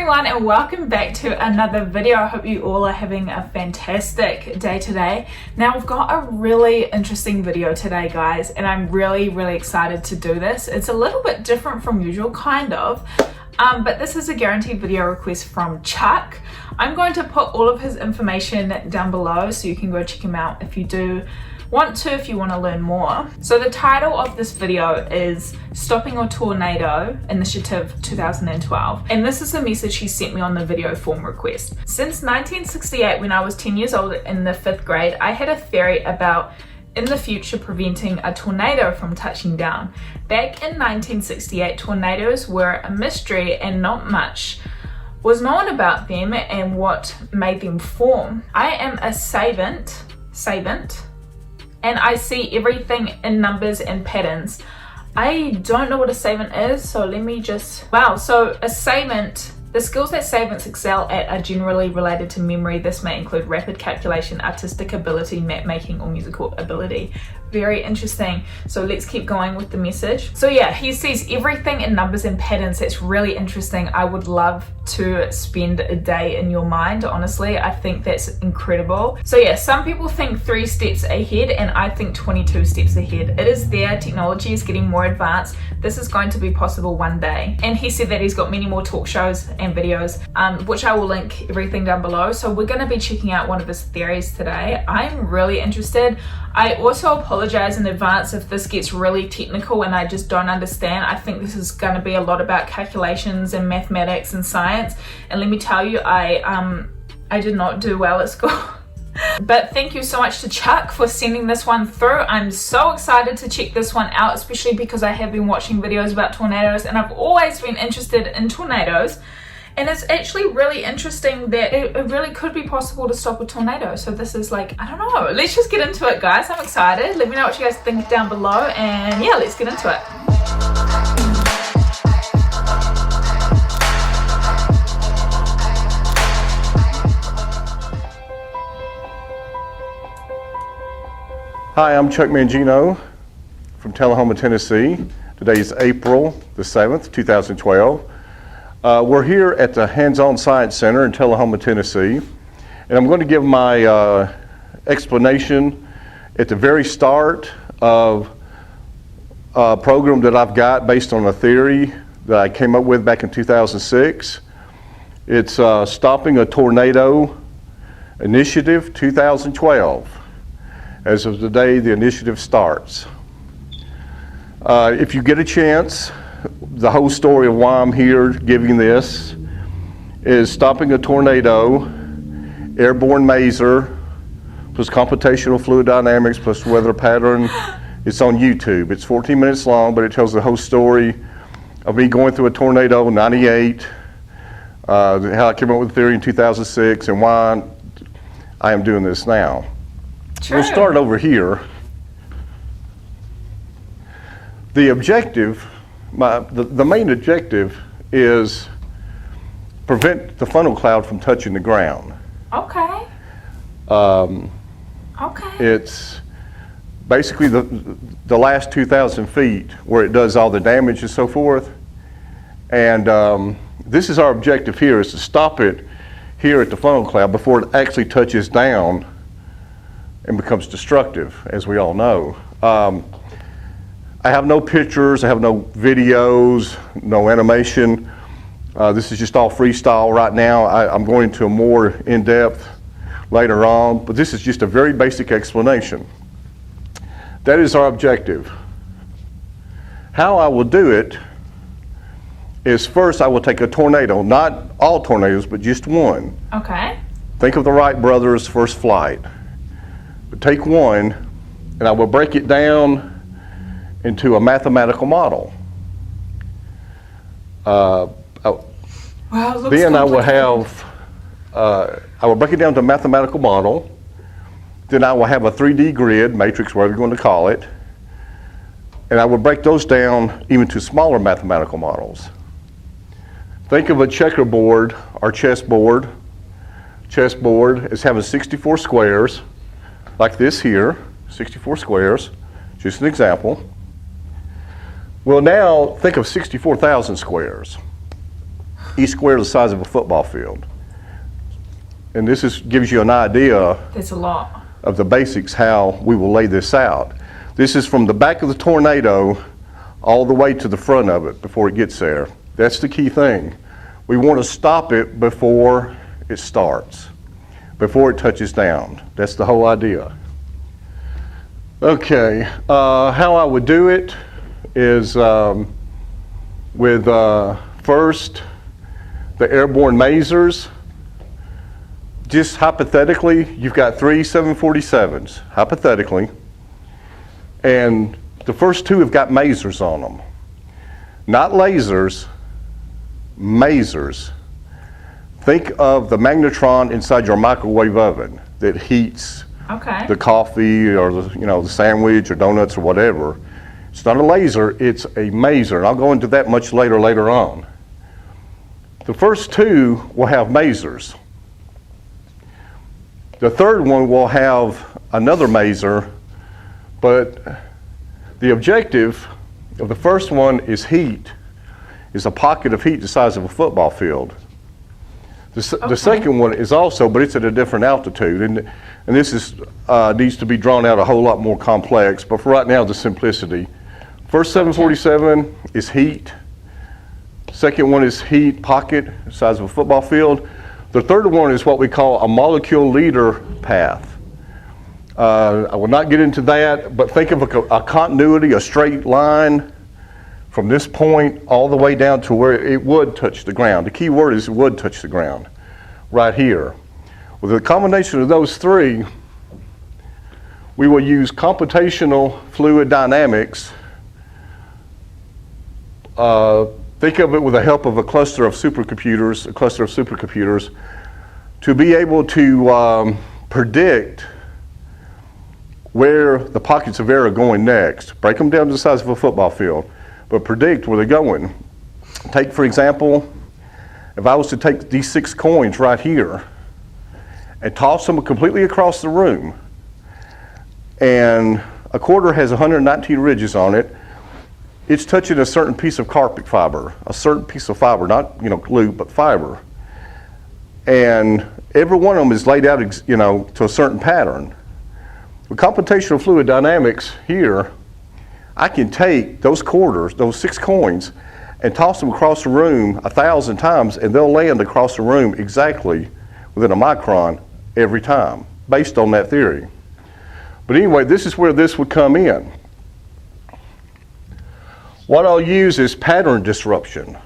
everyone and welcome back to another video. I hope you all are having a fantastic day today. Now we've got a really interesting video today, guys, and I'm really excited to do this. It's a little bit different from usual, kind of, but this is a guaranteed video request from Chuck. I'm going to put all of his information down below so you can go check him out if you do want to, if you want to learn more. So the title of this video is Stopping a Tornado Initiative 2012, and this is the message he sent me on the video form request. Since 1968, when I was 10 years old in the 5th grade, I had a theory about in the future preventing a tornado from touching down. Back in 1968, tornadoes were a mystery and not much was known about them and what made them form. I am a savant, and I see everything in numbers and patterns. I don't know what a savant is, so let me just... Wow, so a savant, the skills that savants excel at are generally related to memory. This may include rapid calculation, artistic ability, map making, or musical ability. Very interesting. So let's keep going with the message. So yeah, he sees everything in numbers and patterns. That's really interesting. I would love to spend a day in your mind, honestly. I think that's incredible. So yeah, some people think 3 steps ahead and I think 22 steps ahead. It is there, technology is getting more advanced. This is going to be possible one day. And he said that he's got many more talk shows and videos, which I will link everything down below. So we're gonna be checking out one of his theories today. I'm really interested. I also apologize in advance if this gets really technical and I just don't understand. I think this is going to be a lot about calculations and mathematics and science. And let me tell you, I did not do well at school. But thank you so much to Chuck for sending this one through. I'm so excited to check this one out, especially because I have been watching videos about tornadoes and I've always been interested in tornadoes. And it's actually really interesting that it really could be possible to stop a tornado. So this is like, I don't know. Let's just get into it, guys. I'm excited. Let me know what you guys think down below. And yeah, let's get into it. Hi, I'm Chuck Mangino from Tallahoma, Tennessee. Today is April the 7th, 2012. We're here at the Hands-On Science Center in Tallahoma, Tennessee, and I'm going to give my explanation at the very start of a program that I've got based on a theory that I came up with back in 2006. It's Stopping a Tornado Initiative 2012. As of today, the initiative starts. If you get a chance, the whole story of why I'm here giving this is Stopping a Tornado, Airborne Maser, plus Computational Fluid Dynamics, plus Weather Pattern. It's on YouTube. It's 14 minutes long, but it tells the whole story of me going through a tornado in '98, how I came up with the theory in 2006, and why I am doing this now. True. We'll start over here. The objective, the main objective is prevent the funnel cloud from touching the ground. Okay. It's basically the last 2,000 feet where it does all the damage and so forth. And this is our objective here, is to stop it here at the funnel cloud before it actually touches down and becomes destructive, as we all know. I have no pictures, I have no videos, no animation. This is just all freestyle right now. I'm going into a more in-depth later on, but this is just a very basic explanation. That is our objective. How I will do it is, first I will take a tornado, not all tornadoes, but just one. Okay. Think of the Wright brothers' first flight. But take one, and I will break it down into a mathematical model. Wow, it looks then I will complicated. have, I will break it down to a mathematical model. Then I will have a 3D grid, matrix, whatever you're going to call it. And I will break those down even to smaller mathematical models. Think of a checkerboard or chessboard. Chessboard is having 64 squares, like this here, 64 squares, just an example. Well, now think of 64,000 squares. each square the size of a football field. And this gives you an idea That's a lot. of the basics how we will lay this out. This is from the back of the tornado all the way to the front of it before it gets there. That's the key thing. We want to stop it before it starts, before it touches down. That's the whole idea. Okay, how I would do it is with first the airborne masers. Just hypothetically, you've got 3 747s, hypothetically, and the first 2 have got masers on them. Not lasers, masers. Think of the magnetron inside your microwave oven that heats the coffee or the sandwich or donuts or whatever. It's not a laser, it's a maser, and I'll go into that much later on. The first 2 will have masers. The third one will have another maser, but the objective of the first one is heat, is a pocket of heat the size of a football field. The second one is also, but it's at a different altitude, and this is needs to be drawn out a whole lot more complex, but for right now, the simplicity. First 747 is heat. Second one is heat pocket, the size of a football field. The third one is what we call a molecule leader path. I will not get into that, but think of a continuity, a straight line from this point all the way down to where it would touch the ground. The key word is it would touch the ground, right here. With the combination of those 3, we will use computational fluid dynamics. Think of it with the help of a cluster of supercomputers, to be able to predict where the pockets of air are going next. Break them down to the size of a football field, but predict where they're going. Take, for example, if I was to take these 6 coins right here and toss them completely across the room, and a quarter has 119 ridges on it, it's touching a certain piece of carpet fiber, a certain piece of fiber, not glue, but fiber. And every one of them is laid out to a certain pattern. With computational fluid dynamics here, I can take those quarters, those 6 coins, and toss them across the room 1,000 times, and they'll land across the room exactly within a micron every time, based on that theory. But anyway, this is where this would come in. What I'll use is pattern disruption.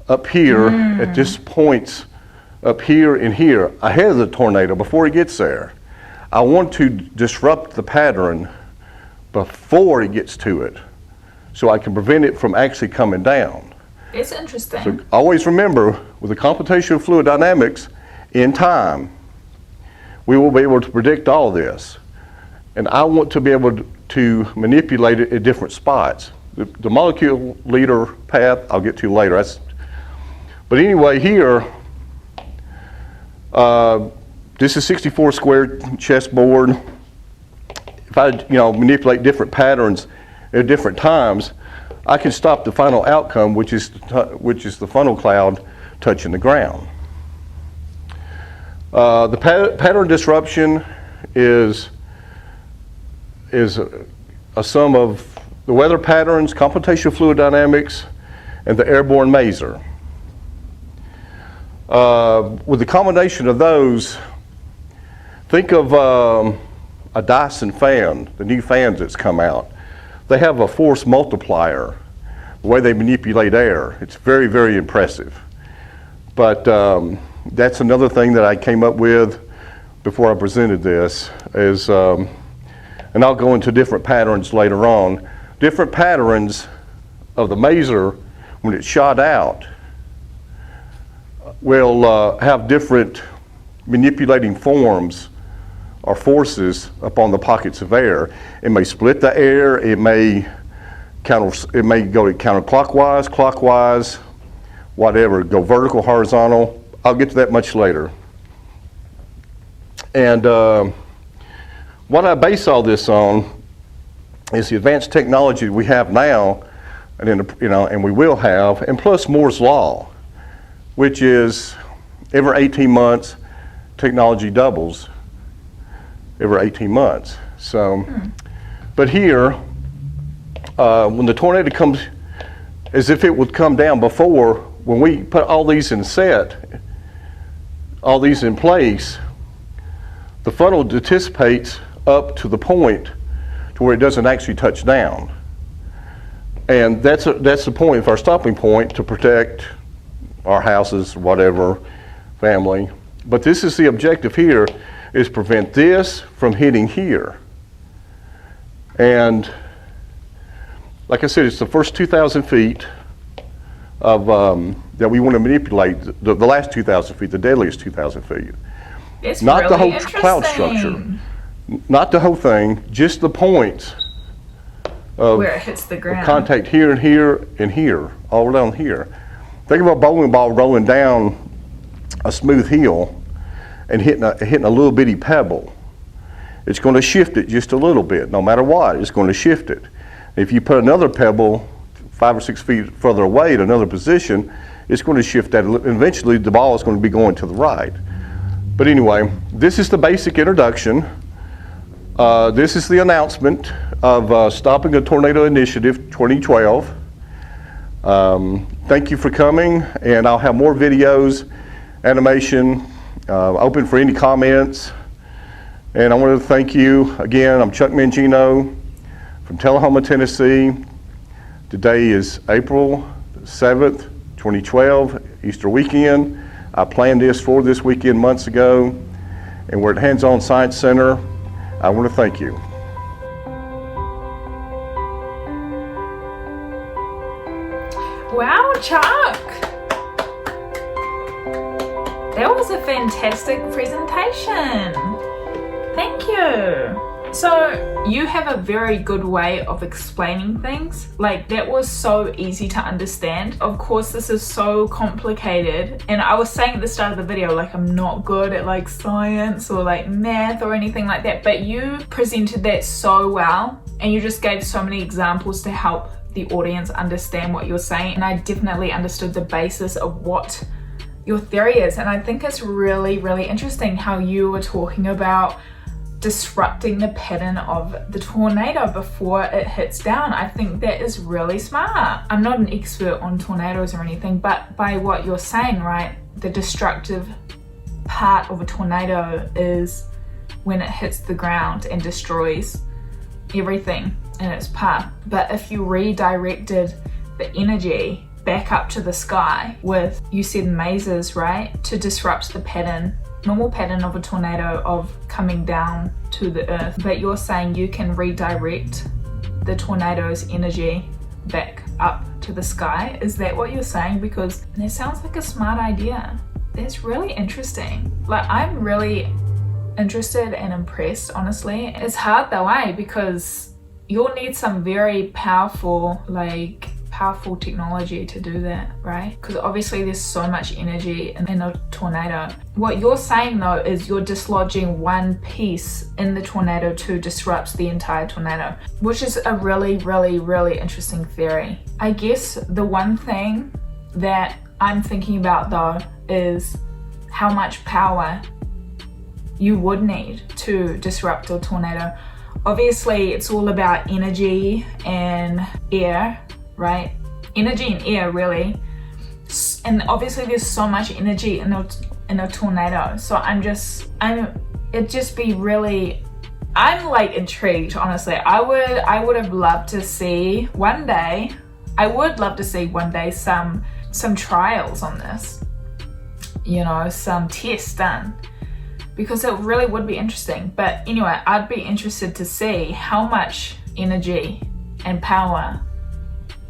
Up here, at this points up here and here, ahead of the tornado, before it gets there. I want to disrupt the pattern before it gets to it, so I can prevent it from actually coming down. It's interesting. So always remember, with the computational fluid dynamics, in time, we will be able to predict all this. And I want to be able to manipulate it at different spots. The molecule leader path, I'll get to later. But anyway, here, this is 64 square chessboard. If I manipulate different patterns at different times, I can stop the final outcome, which is the funnel cloud touching the ground. The pattern disruption is a sum of the weather patterns, computational fluid dynamics, and the airborne maser. With the combination of those, think of a Dyson fan, the new fans that's come out. They have a force multiplier, the way they manipulate air. It's very, very impressive. But that's another thing that I came up with before I presented this, is, and I'll go into different patterns later on. Different patterns of the maser, when it's shot out, will have different manipulating forms or forces upon the pockets of air. It may split the air, it may go counterclockwise, clockwise, whatever, go vertical, horizontal. I'll get to that much later. And what I base all this on is the advanced technology we have now, and and we will have, and plus Moore's law. which is every 18 months, technology doubles every 18 months. So, but here, when the tornado comes, as if it would come down before, when we put all these in place, the funnel dissipates up to the point to where it doesn't actually touch down. And that's the point, our stopping point, to protect our houses, whatever, family. But this is the objective here, is prevent this from hitting here. And like I said, it's the first 2,000 feet of that we want to manipulate, the last 2,000 feet, the deadliest 2,000 feet. It's not really the whole cloud structure, not the whole thing, just the points of where it hits the ground. Contact here and here and here, all down here. Think of a bowling ball rolling down a smooth hill and hitting a little bitty pebble. It's going to shift it just a little bit. No matter what, it's going to shift it. If you put another pebble 5 or 6 feet further away at another position, it's going to shift that. Eventually, the ball is going to be going to the right. But anyway, this is the basic introduction. This is the announcement of Stopping a Tornado Initiative 2012. Thank you for coming, and I'll have more videos, animation, open for any comments. And I want to thank you again. I'm Chuck Mangino from Tallahoma, Tennessee. Today is April 7th, 2012, Easter weekend. I planned this for this weekend months ago, and we're at Hands-On Science Center. I want to thank you. Wow, Chuck! That was a fantastic presentation. Thank you. So you have a very good way of explaining things. Like, that was so easy to understand. Of course, this is so complicated. And I was saying at the start of the video, like, I'm not good at like science or like math or anything like that, but you presented that so well, and you just gave so many examples to help the audience understand what you're saying. And I definitely understood the basis of what your theory is. And I think it's really, really interesting how you were talking about disrupting the pattern of the tornado before it hits down. I think that is really smart. I'm not an expert on tornadoes or anything, but by what you're saying, right, the destructive part of a tornado is when it hits the ground and destroys everything in its path. But if you redirected the energy back up to the sky with, you said, mazes, right, to disrupt the pattern, normal pattern of a tornado of coming down to the earth, but you're saying you can redirect the tornado's energy back up to the sky. Is that what you're saying? Because that sounds like a smart idea. That's really interesting. Like, I'm really interested and impressed, honestly. It's hard though, because you'll need some very powerful technology to do that, right? Because obviously there's so much energy in a tornado. What you're saying though is you're dislodging one piece in the tornado to disrupt the entire tornado, which is a really, really, really interesting theory. I guess the one thing that I'm thinking about though is how much power you would need to disrupt a tornado. Obviously it's all about energy and air, right? Energy and air, really. And obviously there's so much energy in a tornado. So I'm like intrigued, honestly. I would have loved to see one day, some trials on this, you know, some tests done, because it really would be interesting. But anyway, I'd be interested to see how much energy and power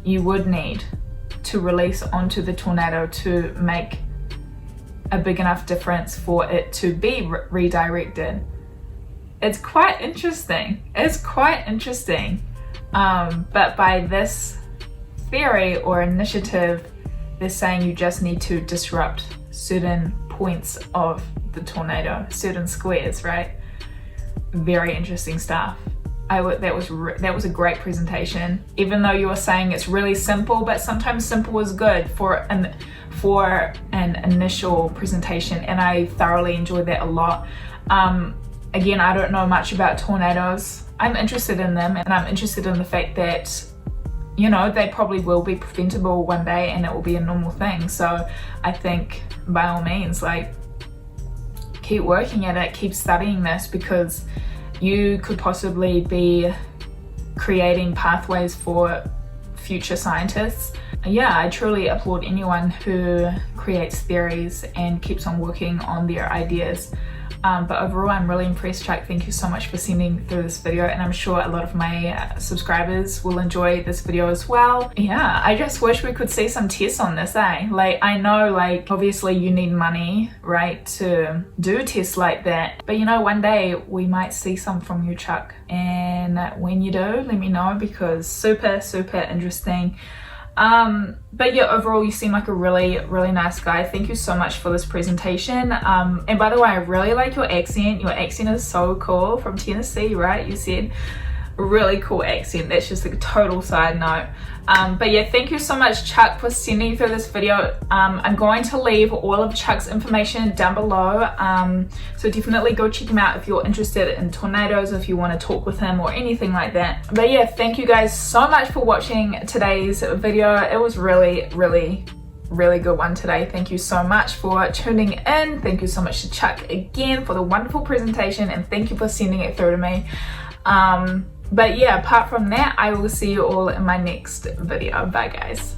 you would need to release onto the tornado to make a big enough difference for it to be redirected. It's quite interesting. But by this theory or initiative, they're saying you just need to disrupt certain points of the tornado, certain squares, right? Very interesting stuff. that was a great presentation. Even though you were saying it's really simple, but sometimes simple is good for an initial presentation, and I thoroughly enjoyed that a lot. Again, I don't know much about tornadoes. I'm interested in them, and I'm interested in the fact that, you know, they probably will be preventable one day and it will be a normal thing. So I think by all means, like, keep working at it, keep studying this, because you could possibly be creating pathways for future scientists. Yeah, I truly applaud anyone who creates theories and keeps on working on their ideas. But overall, I'm really impressed, Chuck. Thank you so much for sending through this video, and I'm sure a lot of my subscribers will enjoy this video as well. Yeah, I just wish we could see some tests on this, eh? Like, I know, like, obviously you need money, right, to do tests like that, but you know, one day we might see some from you, Chuck, and when you do, let me know, because super interesting. But yeah, overall you seem like a really nice guy. Thank you so much for this presentation. And by the way, I really like your accent. Your accent is so cool, from Tennessee, right? You said really cool accent. That's just a total side note. But yeah, thank you so much, Chuck, for sending through this video. I'm going to leave all of Chuck's information down below, so definitely go check him out if you're interested in tornadoes, if you want to talk with him or anything like that. But yeah, thank you guys so much for watching today's video. It was really good one today. Thank you so much for tuning in. Thank you so much to Chuck again for the wonderful presentation, and thank you for sending it through to me. But yeah, apart from that, I will see you all in my next video. Bye guys.